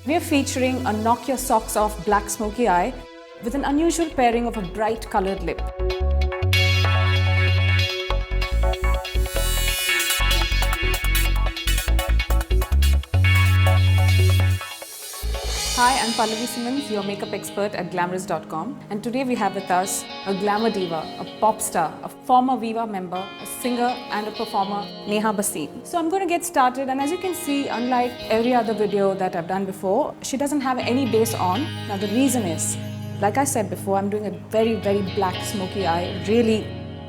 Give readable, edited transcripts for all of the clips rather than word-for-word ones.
We are featuring a knock your socks off black smoky eye with an unusual pairing of a bright colored lip. Hi, I'm Pallvi Symons, your makeup expert at Glamrs.com, and today we have with us a glamour diva, a pop star, a former Viva member, a singer and a performer, Neha Bhasin. So I'm going to get started, and as you can see, unlike every other video that I've done before, she doesn't have any base on. Now the reason is, like I said before, I'm doing a very black smoky eye, really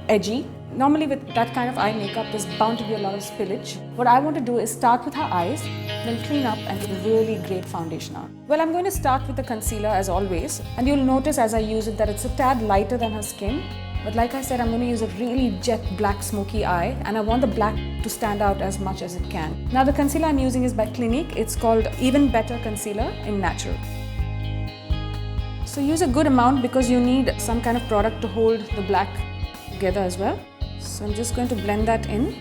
edgy. Normally with that kind of eye makeup, there's bound to be a lot of spillage. What I want to do is start with her eyes, then clean up and get a really great foundation on. Well, I'm going to start with the concealer as always, and you'll notice as I use it that it's a tad lighter than her skin. But like I said, I'm going to use a really jet black smoky eye, and I want the black to stand out as much as it can. Now the concealer I'm using is by Clinique. It's called Even Better Concealer in Natural. So use a good amount because you need some kind of product to hold the black together as well. So I'm just going to blend that in.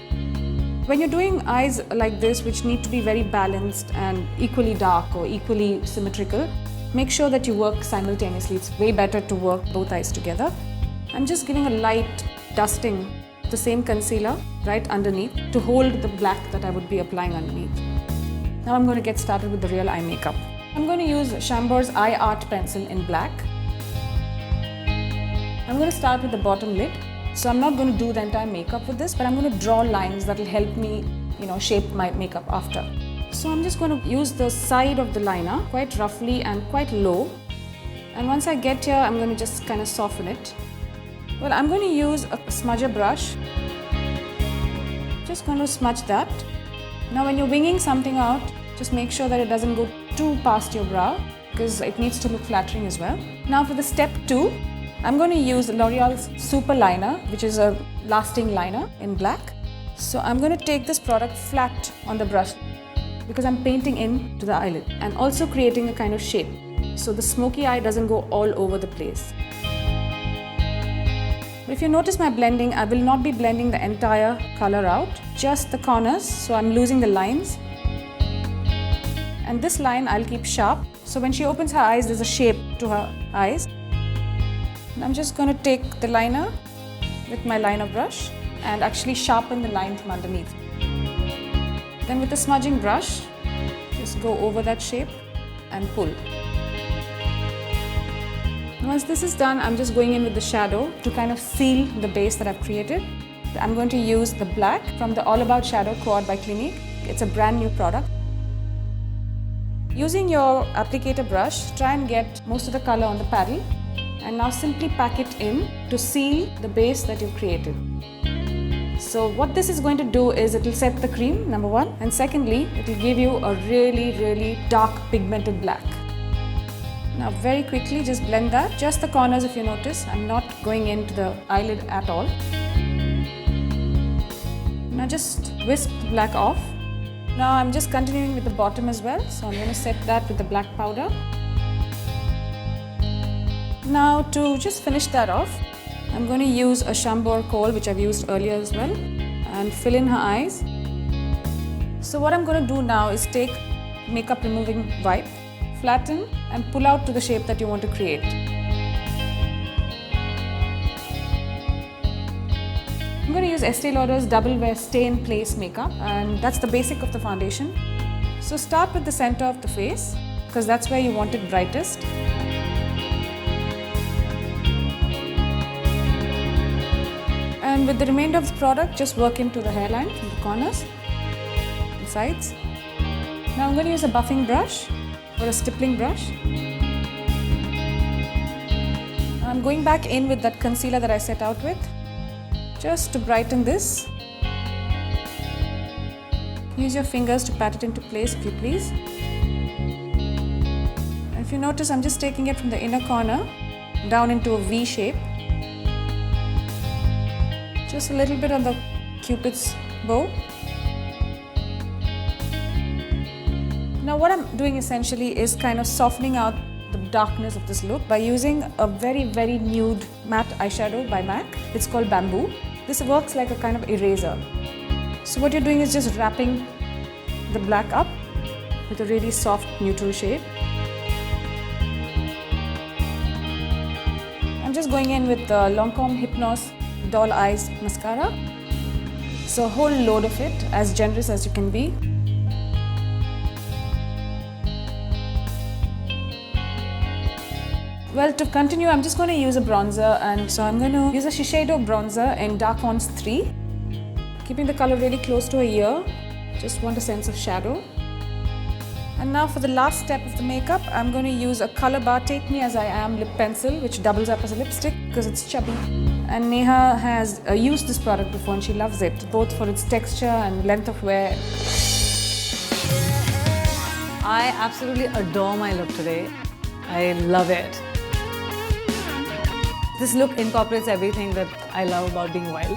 When you're doing eyes like this, which need to be very balanced and equally dark or equally symmetrical, make sure that you work simultaneously. It's way better to work both eyes together. I'm just giving a light dusting of the same concealer right underneath to hold the black that I would be applying underneath. Now I'm going to get started with the real eye makeup. I'm going to use Chambor's Eye Art Pencil in black. I'm going to start with the bottom lid. So I'm not going to do the entire makeup with this, but I'm going to draw lines that will help me, shape my makeup after. So I'm just going to use the side of the liner quite roughly and quite low. And once I get here, I'm going to just kind of soften it. Well, I'm going to use a smudger brush. Just going to smudge that. Now when you're winging something out, just make sure that it doesn't go too past your brow because it needs to look flattering as well. Now for the step 2, I'm going to use L'Oreal's Superliner, which is a lasting liner in black. So I'm going to take this product flat on the brush because I'm painting into the eyelid and also creating a kind of shape. So the smoky eye doesn't go all over the place. But if you notice my blending, I will not be blending the entire color out, just the corners. So I'm losing the lines. And this line I'll keep sharp. So when she opens her eyes, there's a shape to her eyes. I'm just going to take the liner with my liner brush and actually sharpen the line from underneath. Then with the smudging brush, just go over that shape and pull. Once this is done, I'm just going in with the shadow to kind of seal the base that I've created. I'm going to use the black from the All About Shadow Quad by Clinique. It's a brand new product. Using your applicator brush, try and get most of the color on the paddle. And now simply pack it in to seal the base that you've created. So what this is going to do is it will set the cream, number one, and secondly, it will give you a really dark pigmented black. Now very quickly just blend that, just the corners if you notice. I'm not going into the eyelid at all. Now just whisk the black off. Now I'm just continuing with the bottom as well, so I'm going to set that with the black powder. Now to just finish that off, I'm going to use a Chambor Kohl, which I've used earlier as well, and fill in her eyes. So what I'm going to do now is take makeup removing wipe, flatten and pull out to the shape that you want to create. I'm going to use Estee Lauder's Double Wear Stay in Place makeup, and that's the basic of the foundation. So start with the center of the face because that's where you want it brightest. And with the remainder of the product, just work into the hairline from the corners and sides. Now I'm going to use a buffing brush or a stippling brush. I'm going back in with that concealer that I set out with, just to brighten this. Use your fingers to pat it into place if you please. And if you notice, I'm just taking it from the inner corner down into a V shape. Just a little bit on the Cupid's bow. Now what I'm doing essentially is kind of softening out the darkness of this look by using a very nude matte eyeshadow by MAC. It's called Bamboo. This works like a kind of eraser. So what you're doing is just wrapping the black up with a really soft neutral shade. I'm just going in with the Lancome Hypnose Doll Eyes Mascara. So a whole load of it, as generous as you can be. Well, to continue, I'm just going to use a bronzer, and so I'm going to use a Shiseido bronzer in Dark Faunce 3. Keeping the color really close to a ear, just want a sense of shadow. And now for the last step of the makeup, I'm going to use a Colorbar Take Me As I Am lip pencil, which doubles up as a lipstick because it's chubby. And Neha has used this product before and she loves it, both for its texture and length of wear. I absolutely adore my look today. I love it. This look incorporates everything that I love about being wild.